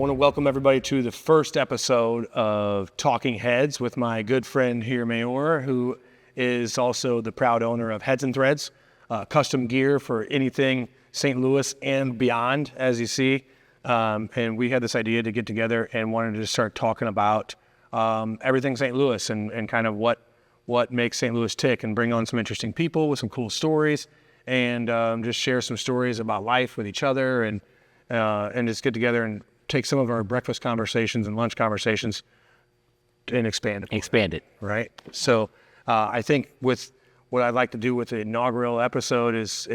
want to welcome everybody to the first episode of Talking Headz with my good friend here, Mayur, who is also the proud owner of Headz and Threadz, custom gear for anything St. Louis and beyond, as you see. And we had this idea to get together and wanted to start talking about everything St. Louis and kind of what makes St. Louis tick, and bring on some interesting people with some cool stories, and just share some stories about life with each other, and just get together and take some of our breakfast conversations and lunch conversations and expand it. Right? So I think with what I'd like to do with the inaugural episode is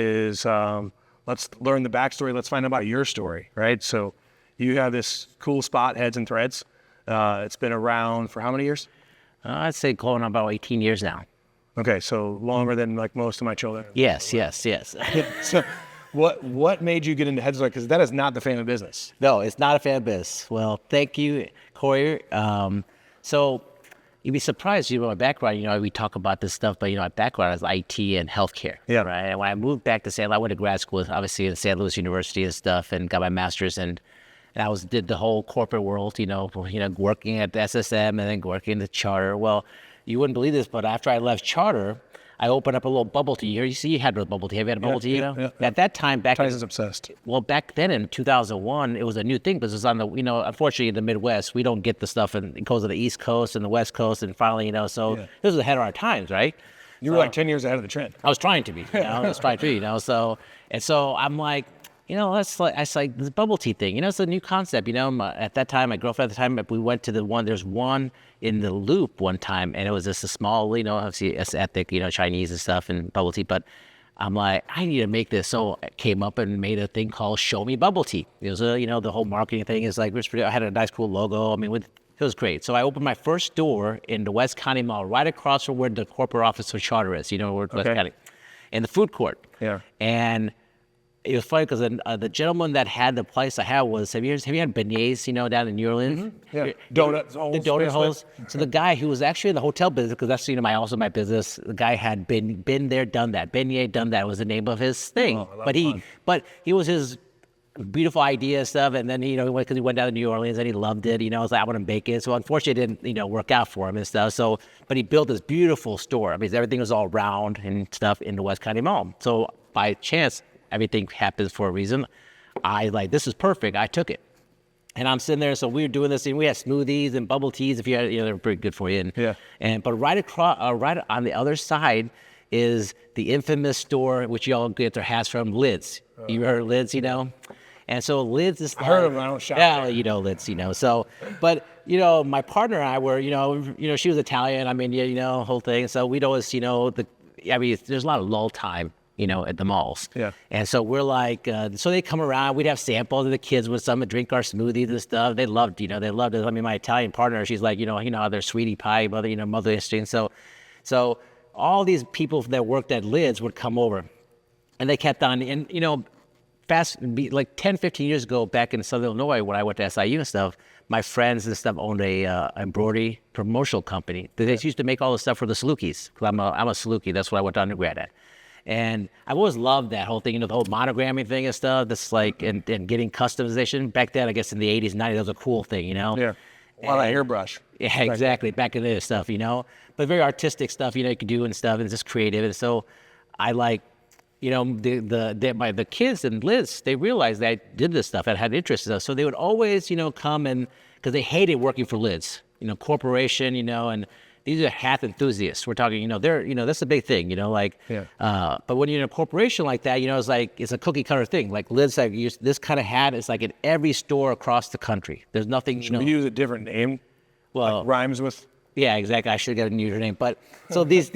let's learn the backstory. Let's find out about your story, right? So you have this cool spot, Headz and Threadz. It's been around for how many years? I'd say going on about 18 years now. Okay, so longer than like most of my children. Yes. So what made you get into Headz? Because that is not the family business. No, it's not a fan business. Well, thank you, Corey. So you'd be surprised, my background, we talk about this stuff, but, my background is IT and healthcare. Yeah. Right. And when I moved back to St. Louis, I went to grad school, obviously in St. Louis University and stuff, and got my master's, and I did the whole corporate world, working at the SSM and then working at Charter. Well, you wouldn't believe this, but after I left Charter, I opened up a little bubble tea here. You had a bubble tea. Have you had a bubble tea? Yeah. At that time, Tyson's obsessed. Well, back then in 2001, it was a new thing because it was on the, unfortunately in the Midwest, we don't get the stuff, and it goes to the East Coast and the West Coast, and finally, so this was ahead of our times, right? You were like 10 years ahead of the trend. I was trying to be, so I'm like, it's like this bubble tea thing, it's a new concept, at that time, my girlfriend at the time, we went to there's one in the Loop one time, and it was just a small, obviously it's ethnic, Chinese and stuff and bubble tea, but I'm like, I need to make this. So I came up and made a thing called Show Me Bubble Tea. It was the whole marketing thing is like, I had a nice cool logo. It was great. So I opened my first store in the West County Mall, right across from where the corporate office for Charter is, where West County, in the food court. Yeah. And it was funny because the gentleman that had the place I had was, have you had beignets, down in New Orleans? Mm-hmm. Yeah. Donuts. The donut holes. So the guy who was actually in the hotel business, because that's, also my business, the guy had been there, done that. Beignet, done that was the name of his thing. Oh, but he was his beautiful idea and stuff. And then, because he went down to New Orleans and he loved it, I was like, I want to bake it. So unfortunately it didn't, work out for him and stuff. So, but he built this beautiful store. Everything was all round and stuff in the West County Mall. So by chance, everything happens for a reason. This is perfect. I took it. And I'm sitting there, so we were doing this, and we had smoothies and bubble teas, if you had, they're pretty good for you. But right across, right on the other side is the infamous store, which y'all get their hats from, Lids. You heard of Lids, And so Lids is I heard of them, I don't shop there. Lids, So, but, my partner and I were, she was Italian, whole thing. So we'd always, there's a lot of lull time, at the malls. Yeah. And so we're like, so they come around, we'd have samples of the kids with some and drink our smoothies and stuff. They loved, they loved it. My Italian partner, she's like, their sweetie pie, mother instinct. So all these people that worked at Lids would come over, and they kept on, and, like 10, 15 years ago, back in Southern Illinois, when I went to SIU and stuff, my friends and stuff owned a embroidery promotional company. They used to make all the stuff for the Salukis, because I'm a Saluki. That's what I went to undergrad at. And I've always loved that whole thing, the whole monogramming thing and stuff. That's like, and getting customization. Back then, I guess in the 80s, 90s, that was a cool thing, Yeah. A lot of airbrush. Yeah, exactly. Back in this stuff, But very artistic stuff, you could do and stuff, and it's just creative. And so I like, the kids and Liz, they realized that I did this stuff, I had interest in stuff. So they would always, come and, because they hated working for Liz, corporation, and these are hat enthusiasts. We're talking, they're, that's a big thing, but when you're in a corporation like that, it's like, it's a cookie cutter thing. Like Liz, like this kind of hat is like in every store across the country. There's nothing, Should we use a different name? Well, like rhymes with? Yeah, exactly. I should get a new name. But so these,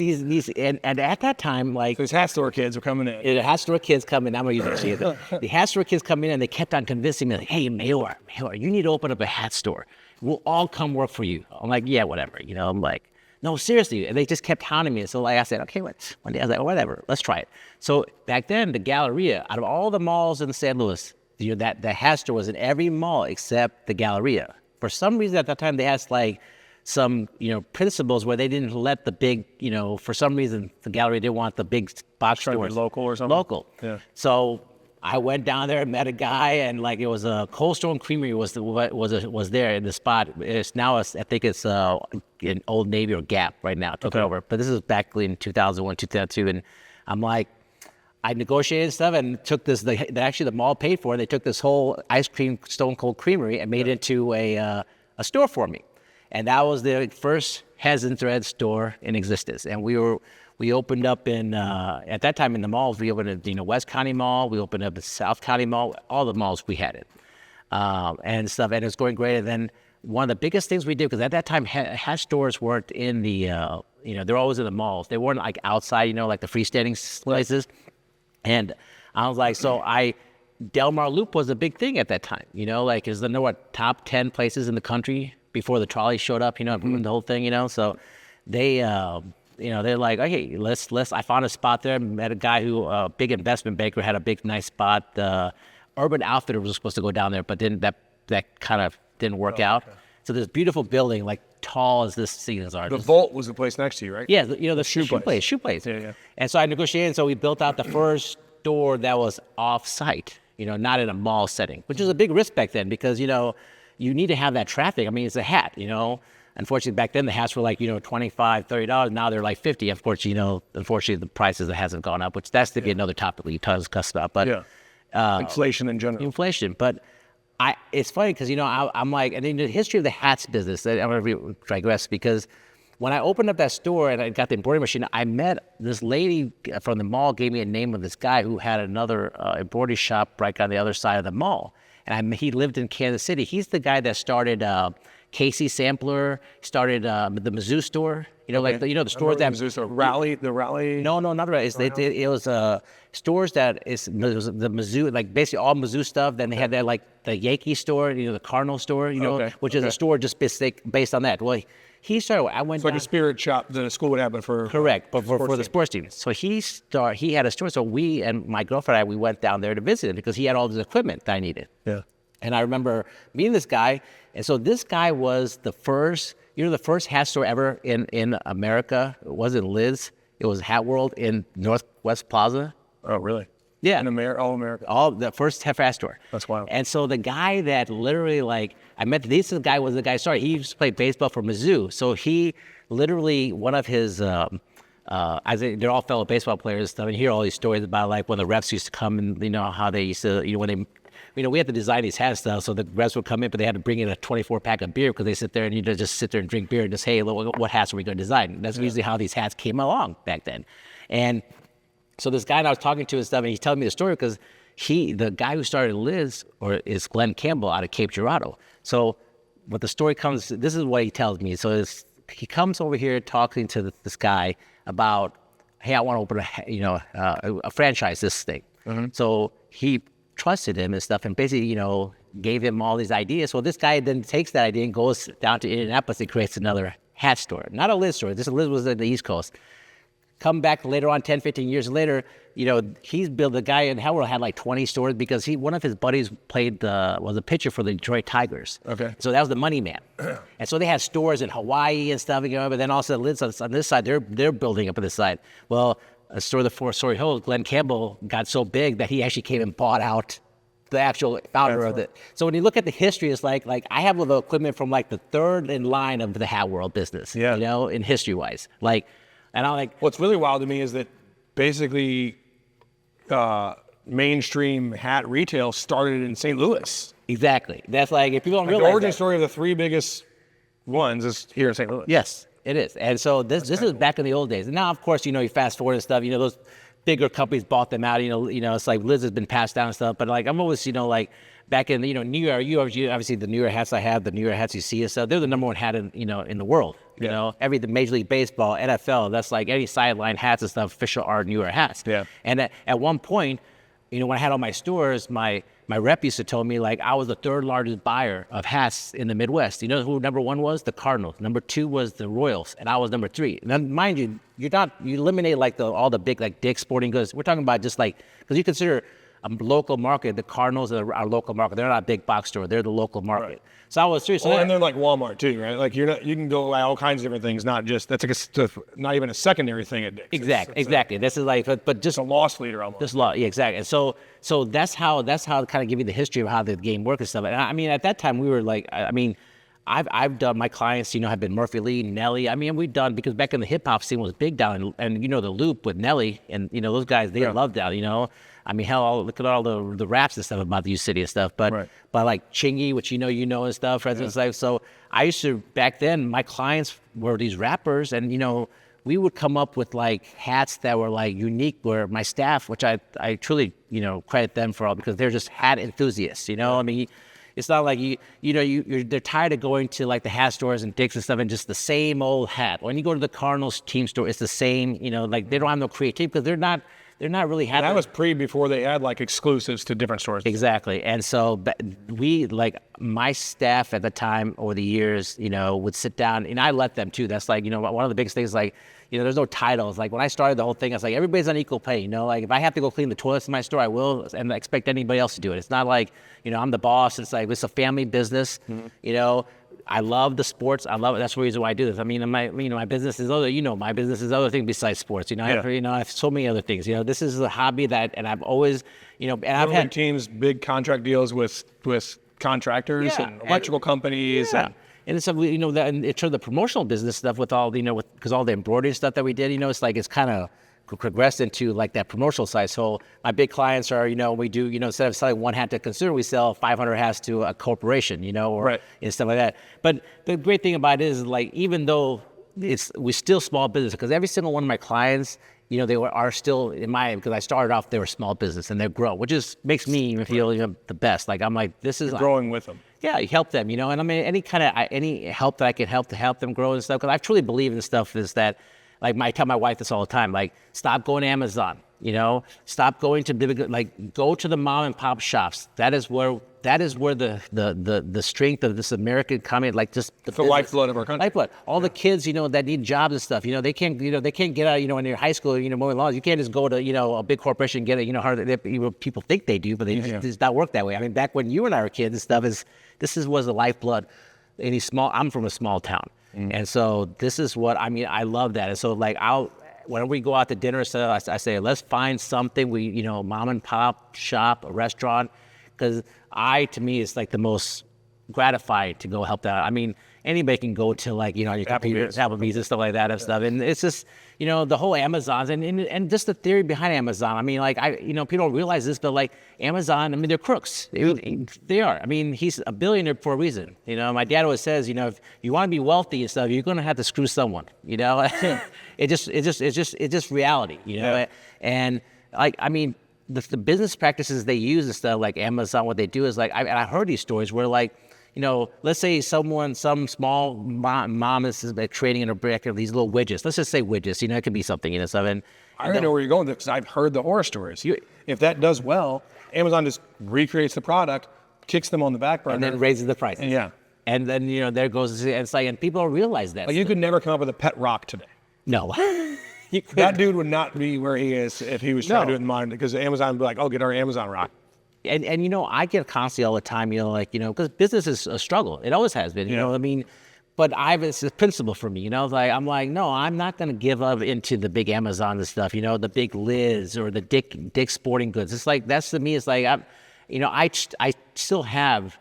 and at that time, like. So these hat store kids were coming in. The hat store kids come in. I'm going to use it. The hat store kids come in, and they kept on convincing me, like, hey, Mayur, you need to open up a hat store. We'll all come work for you. I'm like, yeah, whatever. I'm like, no, seriously. And they just kept hounding me. So like I said, okay, one day I was like, whatever, let's try it. So back then, the Galleria, out of all the malls in St. Louis, that the hat store was in every mall except the Galleria. For some reason at that time, they had like some, principles where they didn't let the big, for some reason, the Galleria didn't want the big box stores. Local or something? Local. Yeah. So I went down there and met a guy, and like it was a Cold Stone Creamery was there in the spot. It's now I think it's in Old Navy or Gap right now. Took it over, but this is back in 2001, 2002, and I'm like, I negotiated stuff and took this. Actually, the mall paid for it. They took this whole ice cream Stone Cold Creamery and made it into a store for me, and that was the first Headz and Threadz store in existence. And we opened up in, at that time in the malls, we opened at, West County Mall, we opened up at South County Mall, all the malls we had it, and stuff, and it was going great. And then one of the biggest things we did, because at that time, Headz stores weren't in the, they're always in the malls. They weren't like outside, like the freestanding places. And I was like, Del Mar Loop was a big thing at that time, like, is the top 10 places in the country before the trolley showed up, the whole thing, so they, they're like, okay, I found a spot there, met a guy who, a big investment banker, had a big, nice spot. Urban Outfitter was supposed to go down there, but then that kind of didn't work out. Okay. So this beautiful building, like tall as this ceilings are. The Vault was the place next to you, right? Yeah, the shoe place. Yeah. And so I negotiated, so we built out the first store that was off-site, not in a mall setting, which was a big risk back then because, you need to have that traffic. I mean, it's a hat, Unfortunately, back then the hats were like, $25, $30. Now they're like $50. Unfortunately, the prices hasn't gone up, which that's to be another topic we discuss about. But inflation in general. Inflation, but it's funny because I'm like, and in the history of the hats business, I'm gonna digress because when I opened up that store and I got the embroidery machine, I met this lady from the mall. Gave me a name of this guy who had another embroidery shop right on the other side of the mall, and he lived in Kansas City. He's the guy that started. Casey Sampler started the Mizzou store. The stores that Mizzou store. Rally. No, not Rally. It was stores that it was the Mizzou, like basically all Mizzou stuff. Then they had that like the Yankee store, the Cardinal store, which is a store just based on that. Well, he started. I went. It's like a spirit shop that a school would have, but for correct, but for the sports team. So he had a store. So we and my girlfriend and I, we went down there to visit him because he had all this equipment that I needed. Yeah. And I remember meeting this guy, and so this guy was the first hat store ever in America. It wasn't Liz, it was Hat World in Northwest Plaza. Oh, really? Yeah. In All America. The first hat store. That's wild. And so the guy that literally, like, I met this guy was the guy, he used to play baseball for Mizzou. So he literally, one of his, they're all fellow baseball players. I mean, you hear all these stories about like when the refs used to come and, how they used to, when they, we had to design these hats stuff, so the refs would come in, but they had to bring in a 24-pack of beer because they sit there and you just sit there and drink beer and just, hey, look, what hats are we going to design? And that's usually how these hats came along back then. And so this guy that I was talking to and stuff, and he's telling me the story because the guy who started Liz is Glenn Campbell out of Cape Girardeau. So what the story comes, this is what he tells me. So he comes over here talking to this guy about, hey, I want to open a franchise, this thing. Mm-hmm. So he trusted him and stuff and basically, gave him all these ideas. So this guy then takes that idea and goes down to Indianapolis and creates another hat store. Not a Liz store. This Liz was in the East Coast. Come back later on, 10, 15 years later, he's built, the guy in Howard had like 20 stores because one of his buddies was a pitcher for the Detroit Tigers. Okay. So that was the money man. And so they had stores in Hawaii and stuff, but then also Liz on this side, they're building up on this side. Well, a store the four-story hold, Glenn Campbell got so big that he actually came and bought out the actual founder of it. So when you look at the history, it's like I have the equipment from like the third in line of the Hat World business, in history-wise. And I'm like... What's really wild to me is that basically mainstream hat retail started in St. Louis. Exactly. That's like, if people don't realize the origin story of the three biggest ones is here in St. Louis. Yes. It is. And so this is back in the old days. And now, of course, you fast forward and stuff, those bigger companies bought them out, it's like Liz has been passed down and stuff. But like, I'm always, like back in, New York, obviously the New York hats I have, the New York hats you see and stuff, they're the number one hat in the world. Every Major League Baseball, NFL, that's like any sideline hats and stuff, official are New York hats. Yeah. And at one point, when I had all my stores, my rep used to tell me like I was the third largest buyer of hats in the Midwest. You know who number one was? The Cardinals. Number two was the Royals, and I was number three. Now, mind you, you eliminate like all the big like Dick's Sporting Goods. We're talking about just like, because you consider local market. The Cardinals are our local market. They're not a big box store. They're the local market. Right. So I was serious. Well, and they're like Walmart too, right? Like you can go buy all kinds of different things, not just that's like not even a secondary thing at Dick's. Exactly. This is like, but just a loss leader almost. Just law, yeah, exactly. And so that's how to kind of give you the history of how the game works and stuff. And I mean, at that time we were like, I've done, my clients, have been Murphy Lee, Nelly. I mean, we've done, because back in the hip hop scene was big down, and the Loop with Nelly, and those guys, they loved that, I mean, hell, look at all the raps and stuff about the U City and stuff, but like Chingy, which and stuff, Threadz and stuff. So I used to, back then, my clients were these rappers, and we would come up with like hats that were like unique, where my staff, which I truly credit them for all, because they're just hat enthusiasts, I mean. It's not like they're tired of going to like the hat stores and Dick's and stuff and just the same old hat. When you go to the Cardinals team store, it's the same, like they don't have no creativity because they're not really happy. That was before they had like exclusives to different stores. Exactly. And so we, like my staff at the time over the years, would sit down, and I let them too. That's like, one of the biggest things, like, there's no titles. Like when I started the whole thing, I was like, everybody's on equal pay, like if I have to go clean the toilets in my store, I will, and I expect anybody else to do it. It's not like, I'm the boss. It's like, it's a family business, I love the sports. I love it. That's the reason why I do this. I mean, my business is other, my business is other things besides sports. I have so many other things. This is a hobby that, and I've always, and I've had teams, big contract deals with contractors and electrical companies. Yeah. And it's, that in terms of the promotional business stuff with all, because all the embroidery stuff that we did, it's like, it's kind of progressed into like that promotional side. So my big clients are, we do, instead of selling one hat to a consumer, we sell 500 hats to a corporation, or and stuff like that. But the great thing about it is, like, even though we're still small business, because every single one of my clients, they are still, because I started off, they were small business and they grow, which makes me even feel the best. Like, I'm like, this is growing with them. Yeah, you help them, and I mean, any help that I can help to help them grow and stuff, because I truly believe in stuff is that, like, I tell my wife this all the time, like, stop going to Amazon, stop going to big, like, go to the mom and pop shops. That is where the strength of this American economy, like, just the lifeblood of our country. Lifeblood. All the kids, that need jobs and stuff, they can't get out, in their high school, mowing lawns. You can't just go to, a big corporation and get it, people think they do, but they just not work that way. I mean, back when you and I were kids and stuff, was the lifeblood. I'm from a small town. And so this is what, I love that. And so, like, whenever we go out to dinner, so I say, let's find something, mom and pop shop, a restaurant, because to me, it's like the most gratifying to go help that out. I mean, anybody can go to, like, your Applebee's and stuff like that and stuff. And it's just, the whole Amazons and just the theory behind Amazon. I mean, like, people don't realize this, but like Amazon, I mean, they're crooks. They are. I mean, he's a billionaire for a reason. My dad always says, if you want to be wealthy and stuff, you're going to have to screw someone, It's just reality, And like, I mean, the business practices they use and stuff, like Amazon, what they do is like, I heard these stories where, like, let's say some small mom is trading in a brick of these little widgets. Let's just say widgets, it could be something, stuff. And I already know where you're going with it, because I've heard the horror stories. If that does well, Amazon just recreates the product, kicks them on the back burner, and then raises the price. Yeah. And then, there goes, and it's like, and people don't realize that. Like, you could never come up with a pet rock today. No. That dude would not be where he is if he was trying to do it in modern, because Amazon would be like, oh, get our Amazon rock. And I get constantly all the time, because business is a struggle. It always has been, I mean, but it's a principle for me, I'm like, no, I'm not going to give up into the big Amazon and stuff, the big Liz or the Dick Sporting Goods. It's like, that's to me, it's like, I still have,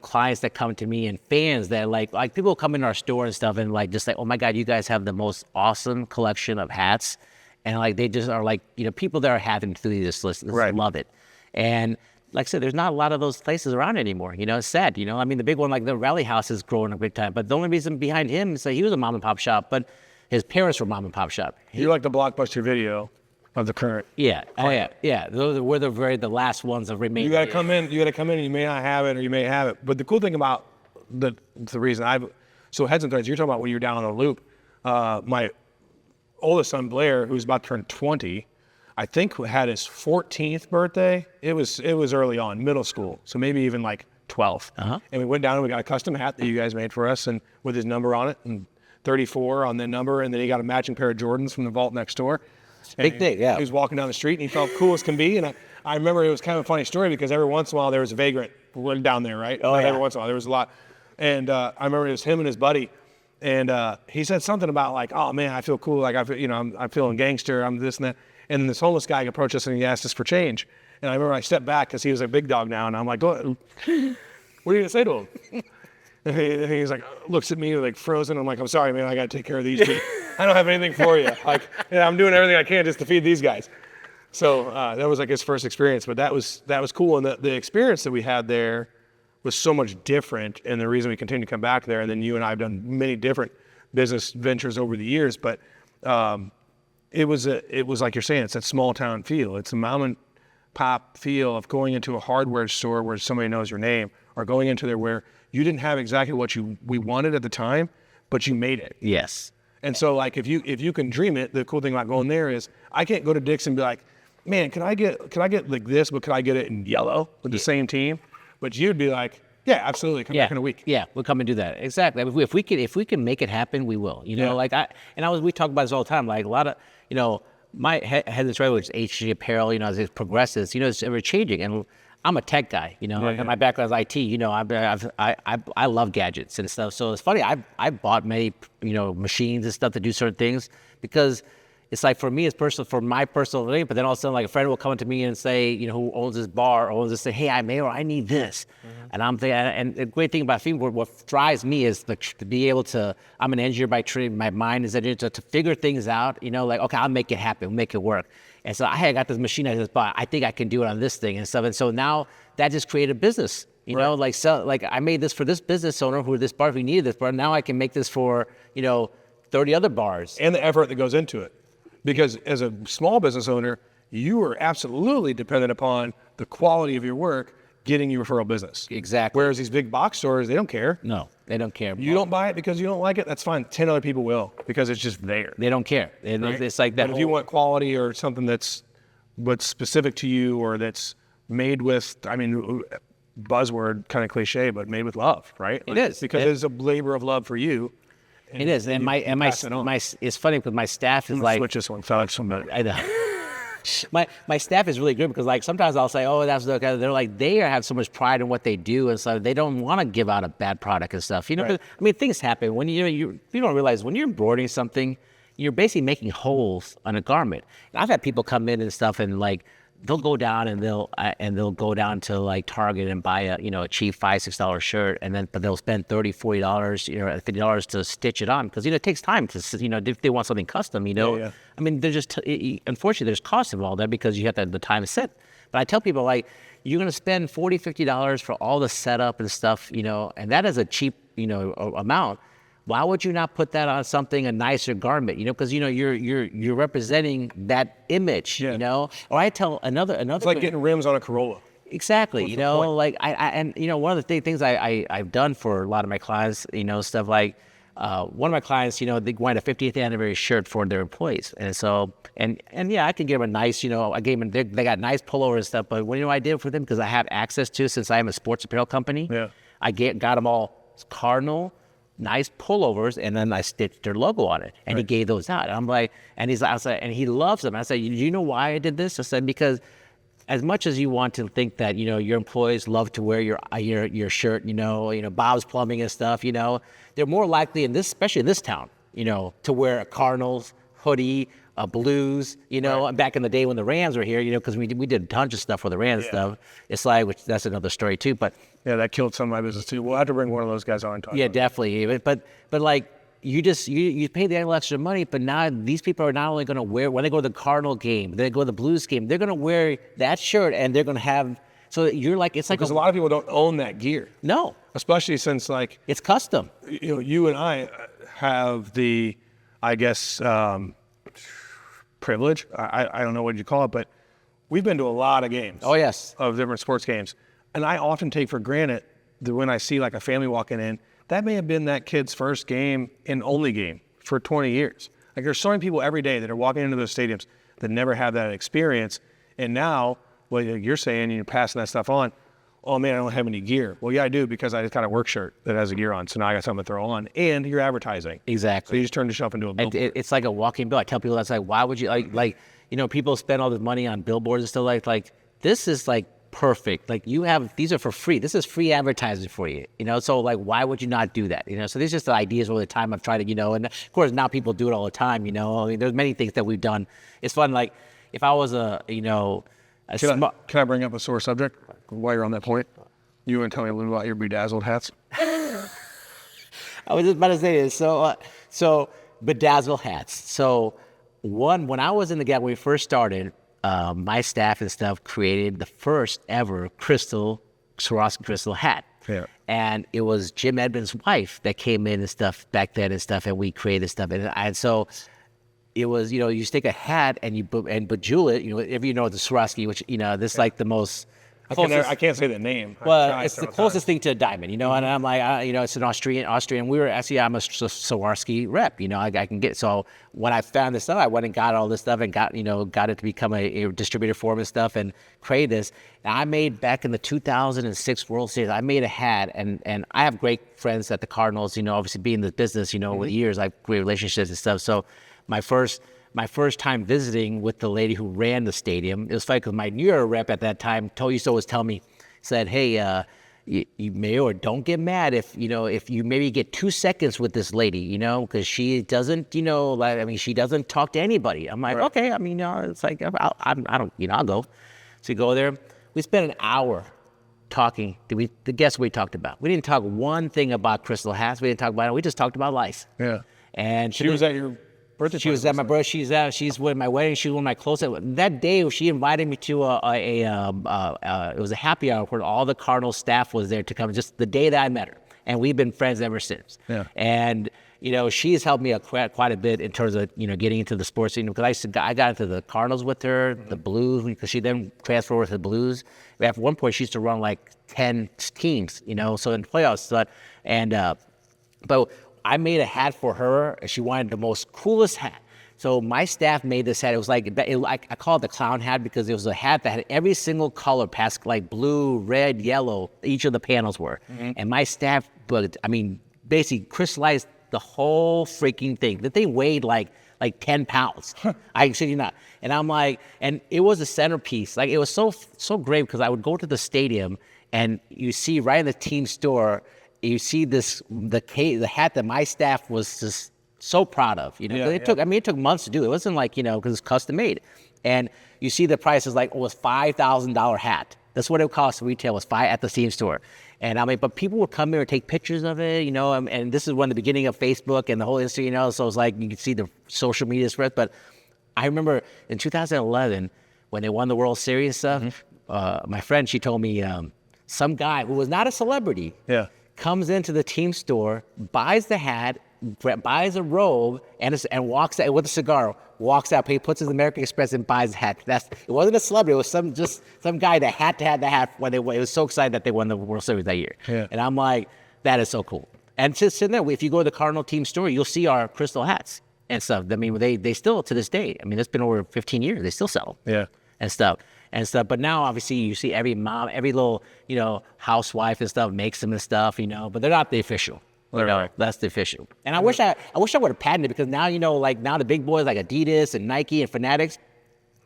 clients that come to me and fans that like people come in our store and stuff and like, just like, oh my God, you guys have the most awesome collection of hats. And like, they just are like, people that are hat enthusiasts love it. And like I said, there's not a lot of those places around anymore. It's sad. I mean, the big one, like the Rally House, is growing a big time. But the only reason behind him is that he was a mom and pop shop, but his parents were mom and pop shop. You like the Blockbuster Video of the current. Yeah. Oh yeah. Yeah. Those were the last ones of remaining. You got to come in. And you may not have it, or you may have it. But the cool thing about the reason so Headz and Threadz, you're talking about when you're down on the loop. My oldest son Blair, who's about to turn 20. I think had his 14th birthday. It was early on, middle school, so maybe even like 12. And we went down and we got a custom hat that you guys made for us, and with his number on it, and 34 on the number, and then he got a matching pair of Jordans from the vault next door. Big thing, yeah. He was walking down the street and he felt cool as can be. And I remember it was kind of a funny story because every once in a while there was a vagrant down there, right? Oh, yeah. Every once in a while there was a lot. And I remember it was him and his buddy. And he said something about like, oh man, I feel cool. Like I'm feeling gangster. I'm this and that. And then this homeless guy approached us and he asked us for change. And I remember I stepped back because he was a big dog now. And I'm like, what are you going to say to him? And he's like, looks at me like frozen. I'm like, I'm sorry, man. I got to take care of these people. I don't have anything for you. Like, I'm doing everything I can just to feed these guys. So that was like his first experience. But that was cool. And the experience that we had there was so much different. And the reason we continue to come back there, and then you and I have done many different business ventures over the years. But it was like you're saying, it's that small town feel. It's a mom and pop feel of going into a hardware store where somebody knows your name, or going into there where you didn't have exactly what we wanted at the time, but you made it. Yes. And so like if you can dream it, the cool thing about going there is I can't go to Dick's and be like, man, can I get like this, but could I get it in yellow with the same team? But you'd be like, yeah, absolutely, come back in a week. Yeah, we'll come and do that. Exactly. If we can make it happen, we will. You know, we talk about this all the time. Like a lot of, my Headz, which is HG apparel, as it progresses, it's ever changing. And I'm a tech guy, my background is IT, I love gadgets and stuff. So it's funny, I bought many, machines and stuff to do certain things because it's like for me, it's personal, for my personal thing, but then all of a sudden like a friend will come to me and say, who owns this bar, or owns this, say, hey, Mayur, I need this. Mm-hmm. And I'm thinking, and the great thing about FEMA, what drives me is to be able to, I'm an engineer by trade, my mind is to figure things out, like, okay, I'll make it happen, make it work. And so I got this machine I just bought, I think I can do it on this thing and stuff. And so now that just created a business, like I made this for this business owner who this bar, if we needed this bar, now I can make this for, 30 other bars. And the effort that goes into it. Because as a small business owner, you are absolutely dependent upon the quality of your work getting you referral business. Exactly. Whereas these big box stores, they don't care. No, they don't care. You don't buy it because you don't like it, that's fine. 10 other people will because it's just there. They don't care. Right? It's like that. But if you want quality or something that's what's specific to you or that's made with, buzzword, kind of cliche, but made with love, right? It is. Because it's a labor of love for you. It is, and my it's funny because my staff is like switch this one, Felix. I know. My staff is really good because like sometimes I'll say, oh, that's okay. They're like they have so much pride in what they do, and so they don't want to give out a bad product and stuff. Right. Things happen when you don't realize when you're embroidering something, you're basically making holes on a garment. And I've had people come in and stuff and like they'll go down and they'll go down to like Target and buy a cheap $5-6 shirt, but they'll spend $30, $40, $50 to stitch it on because it takes time to if they want something custom, Yeah. There's just unfortunately there's cost involved there because you have the time set. But I tell people like you're gonna spend $40, $50 for all the setup and stuff, and that is a cheap amount. Why would you not put that on a nicer garment? Because you're representing that image. Yeah. Or I tell another. It's like getting rims on a Corolla. Exactly. Like one of the things I've done for a lot of my clients, stuff like one of my clients, they wanted a 50th anniversary shirt for their employees, and so and I can give them a nice, I gave them they got nice pullover and stuff, but what I did for them because I have access to since I am a sports apparel company. Yeah. I got them all Cardinal. Nice pullovers, and then I stitched their logo on it, and He gave those out. And I'm like, and I was like, and he loves them. I said, you know why I did this? I said because as much as you want to think that your employees love to wear your shirt, Bob's Plumbing and stuff, they're more likely especially in this town, to wear a Cardinals hoodie, a Blues, back in the day when the Rams were here, because we did a ton of stuff for the Rams stuff. It's like, which that's another story too, but. Yeah, that killed some of my business too. We'll have to bring one of those guys on and talk about definitely. But like you pay the extra money, but now these people are not only going to wear when they go to the Cardinal game, they go to the Blues game, they're going to wear that shirt and they're going to have. So you're like it's like because a lot of people don't own that gear. No, especially since like it's custom. You and I have the, I guess, privilege. I don't know what you call it, but we've been to a lot of games. Oh yes, of different sports games. And I often take for granted that when I see like a family walking in, that may have been that kid's first game and only game for 20 years. Like there's so many people every day that are walking into those stadiums that never have that experience. And now, well, you're saying you're passing that stuff on. Oh man, I don't have any gear. Well, yeah, I do because I just got a work shirt that has a gear on. So now I got something to throw on. And you're advertising. Exactly. So you just turn yourself into a billboard. It's like a walking bill. I tell people that's like, why would you like people spend all this money on billboards and stuff like this is like perfect. Like these are for free. This is free advertising for you, so like, why would you not do that? So these are just the ideas over the time I've tried to, and of course now people do it all the time, I mean, there's many things that we've done. It's fun. Like if I was Can I bring up a sore subject while you're on that point? You want to tell me a little about your bedazzled hats? I was just about to say this. So bedazzled hats. So when I was in the gap, when we first started, my staff and stuff created the first ever Swarovski crystal hat. Yeah. And it was Jim Edmonds' wife that came in and stuff back then and stuff, and we created stuff. And so it was, you just take a hat and bejewel it, if the Swarovski, which, this is like the most... I can't say the name. Well, it's the closest thing to a diamond, and I'm like, it's an Austrian. We were actually, I'm a Swarovski rep, I can get. So when I found this stuff, I went and got all this stuff and got it to become a distributor for them and stuff and create this. And I made back in the 2006 World Series, I made a hat, and I have great friends at the Cardinals, obviously being in the business, with years, I have great relationships and stuff. So my first time visiting with the lady who ran the stadium, it was funny because my New York rep at that time, was telling me, said, hey, Mayur, don't get mad if you maybe get 2 seconds with this lady, because she doesn't, she doesn't talk to anybody. I'm like, okay, it's like, I'll go. So we go there. We spent an hour talking. Guess what we talked about? We didn't talk one thing about crystal hats. We didn't talk about it. We just talked about life. Yeah. And she was at your birthday. She was at my birthday. She's with my wedding. She was one of my closest. That day, she invited me to it was a happy hour where all the Cardinal staff was there to come. Just the day that I met her, and we've been friends ever since. Yeah. And she's helped me quite a bit in terms of getting into the sports scene, because I got into the Cardinals with her, the Blues, because she then transferred over to the Blues. At one point, she used to run like 10 teams, so in playoffs. But I made a hat for her, and she wanted the most coolest hat. So my staff made this hat. It was like, I call it the clown hat because it was a hat that had every single color past like blue, red, yellow, each of the panels were. Mm-hmm. And my staff, basically crystallized the whole freaking thing. The thing weighed like 10 pounds. I kid you not. And I'm like, and it was a centerpiece. Like, it was so great because I would go to the stadium and you see right in the team store, you see the hat that my staff was just so proud of, It took months to do. It wasn't like, because it's custom made. And you see the price is like, it was $5,000 hat. That's what it cost retail, was $5,000 at the team store. And but people would come here and take pictures of it, and this is when the beginning of Facebook and the whole Instagram, so it's like you can see the social media spread. But I remember in 2011 when they won the World Series stuff, my friend, she told me some guy who was not a celebrity, comes into the team store, buys the hat, buys a robe, and walks out with a cigar. Walks out, he puts his American Express and buys the hat. It wasn't a celebrity. It was some guy that had to have the hat when it was so excited that they won the World Series that year. Yeah. And I'm like, that is so cool. And just sitting there, if you go to the Cardinal team store, you'll see our crystal hats and stuff. I mean, they still to this day. I mean, it's been over 15 years. They still sell them. Yeah. And stuff. But now, obviously, you see every mom, every little, housewife and stuff makes them and stuff, but they're not the official. That's the official. And I wish I would have patented it, because now, now the big boys like Adidas and Nike and Fanatics,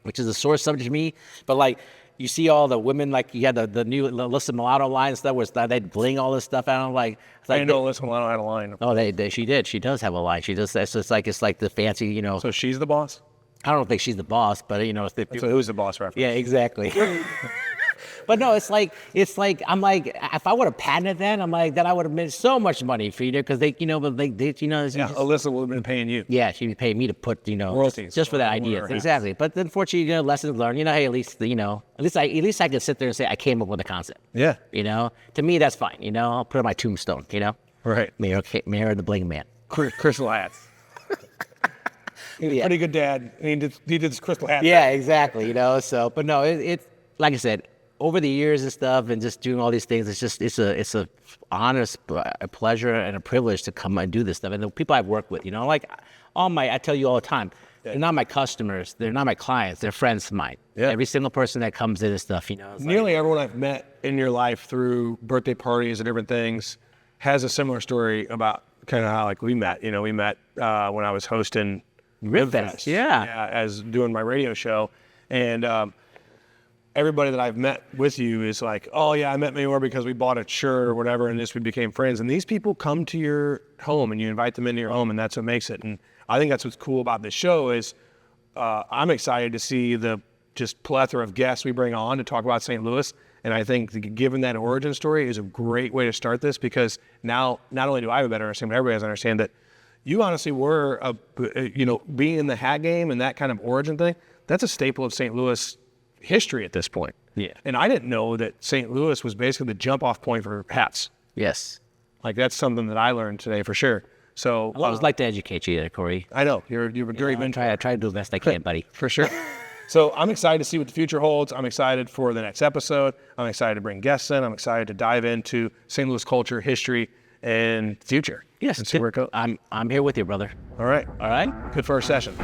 which is a sore subject to me. But you see all the women, like you had the new Alyssa Milano line and stuff where they'd bling all this stuff out. I didn't know Alyssa Milano had a line. Oh, she did. She does have a line. She does. It's like the fancy, So she's the boss? I don't think she's the boss, but so who's the boss reference? Yeah, exactly. But no, it's like I'm like, if I would have patented that, I'm like, that I would have made so much money for you, because they Alyssa would have been paying you. Yeah, she'd be paying me to put royalties just for that idea. Exactly. But unfortunately, lessons learned. Hey, at least I can sit there and say I came up with a concept. Yeah. To me that's fine. I'll put it on my tombstone. Right. Mayur the Bling Man. Crystal hats. He's a pretty good dad, and he did this crystal hat. Yeah, exactly. So, but no, it's like I said, over the years and stuff, and just doing all these things, it's a honor, a pleasure, and a privilege to come and do this stuff. And the people I've worked with, I tell you all the time, they're not my customers, they're not my clients, they're friends of mine. Yeah. Every single person that comes in and stuff, Nearly everyone I've met in your life through birthday parties and different things has a similar story about kind of how we met. We met when I was hosting Ribfest, yeah. As doing my radio show. And everybody that I've met with you is like, oh yeah, I met Mayur because we bought a shirt or whatever, and we became friends. And these people come to your home and you invite them into your home, and that's what makes it. And I think that's what's cool about this show is I'm excited to see the just plethora of guests we bring on to talk about St. Louis. And I think given that origin story is a great way to start this, because now not only do I have a better understanding, but everybody has to understand that you honestly were, being in the hat game and that kind of origin thing, that's a staple of St. Louis history at this point. Yeah. And I didn't know that St. Louis was basically the jump off point for hats. Yes. Like that's something that I learned today for sure. So I always like to educate you there, Corey. I know you're a great mentor. I try to do the best I can, buddy. For sure. So I'm excited to see what the future holds. I'm excited for the next episode. I'm excited to bring guests in. I'm excited to dive into St. Louis culture, history, and future. Yes. And see where it goes. I'm here with you, brother. All right. All right. Good first session.